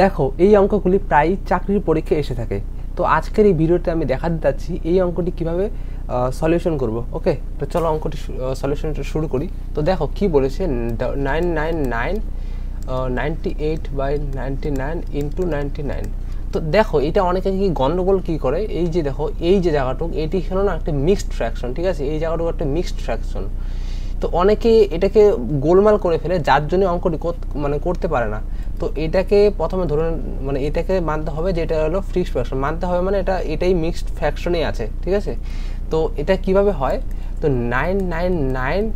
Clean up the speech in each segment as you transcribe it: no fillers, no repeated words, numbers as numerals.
দেখো এই অঙ্কগুলি প্রায় চাকরির পরীক্ষায় এসে থাকে। তো আজকের এই ভিডিওতে আমি দেখাতে যাচ্ছি এই অঙ্কটি কিভাবে সলিউশন করব। ওকে, তো চলো অঙ্কটি সলিউশনটা শুরু করি। তো দেখো কি বলেছে, 998/99 ইন্টু 99। তো দেখো এটা অনেকে কি গন্ডগোল কি করে, এই যে দেখো এই যে জায়গাটুকু এটি হলো না একটা মিক্সড ফ্র্যাকশন, ঠিক আছে, এই জায়গাটুকু একটা মিক্সড ফ্র্যাকশন। তো অনেকে এটাকে গোলমাল করে ফেলে, যার জন্য অঙ্কটি মানে করতে পারে না। তো এটাকে প্রথমে ধরুন মানে এটাকে মানতে হবে যে এটা হলো ফিক্সড ফ্র্যাকশন, মানতে হবে মানে এটাই মিক্সড ফ্র্যাকশনেই আছে, ঠিক আছে। তো এটা কিভাবে হয়, তো 999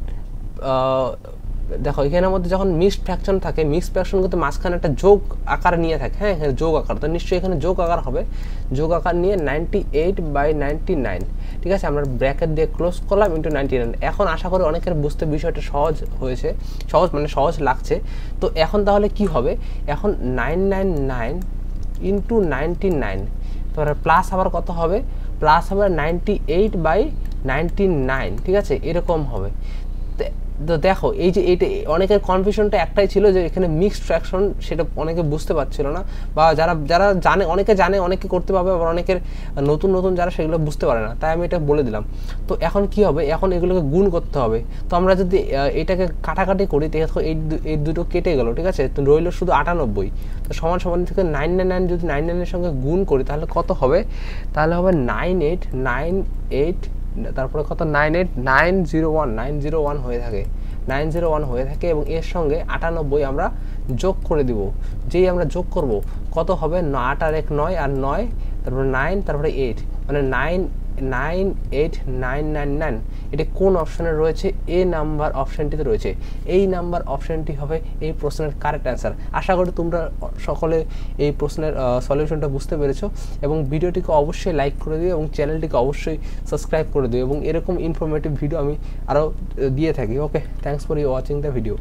দেখো এখানের মধ্যে যখন মিক্সড ফ্র্যাকশন থাকে, মিক্সড ফ্র্যাকশন কিন্তু মাঝখানে একটা যোগ আকার নিয়ে থাকে। হ্যাঁ, এখানে যোগ আকার, তো নিশ্চয়ই এখানে যোগ আকার হবে। যোগ আকার নিয়ে 98/99, ঠিক আছে, আমরা ব্র্যাকেট দিয়ে ক্লোজ করলাম ইন্টু 99। এখন আশা করি অনেকের বুঝতে বিষয়টা সহজ হয়েছে, সহজ মানে সহজ লাগছে। তো এখন তাহলে কি হবে, এখন 999 ইন্টু 99, তারপরে প্লাস আবার কত হবে, প্লাস হবে 98/99, ঠিক আছে, এরকম হবে। তো দেখো এই যে এটা অনেকের কনফিউশনটা একটাই ছিল যে এখানে মিক্সড ফ্র্যাকশন, সেটা অনেকে বুঝতে পারছিল না, বা যারা যারা জানে অনেকে জানে অনেকে করতে পারবে, আবার অনেকের নতুন নতুন যারা সেগুলো বুঝতে পারে না, তাই আমি এটা বলে দিলাম। তো এখন কি হবে, এখন এগুলোকে গুণ করতে হবে। তো আমরা যদি এটাকে কাটাকাটি করি, দেখো এই দুটো কেটে গেল, ঠিক আছে, তো রইল শুধু 98। তো সমান সমান থেকে 999 যদি 99-এর সঙ্গে গুণ করি তাহলে কত হবে, তাহলে হবে 9898, তারপরে কত 98901 হয়ে থাকে, 901 হয়ে থাকে, এবং এর সঙ্গে 98 আমরা যোগ করে দিব। যেই আমরা যোগ করব কত হবে, 8 আর 1 9 আর 9, তারপরে 9, তারপরে 8, মানে 998999। এটি কোন অপশনে রয়েছে, এ নাম্বার অপশনটিতে রয়েছে। এই নাম্বার অপশনটি হবে এই প্রশ্নের কারেক্ট অ্যান্সার। আশা করি তোমরা সকলে এই প্রশ্নের সলিউশনটা বুঝতে পেরেছো, এবং ভিডিওটিকে অবশ্যই লাইক করে দিও এবং চ্যানেলটিকে অবশ্যই সাবস্ক্রাইব করে দিও, এবং এরকম ইনফরমেটিভ ভিডিও আমি আরও দিয়ে থাকি। Okay, thanks for watching the video.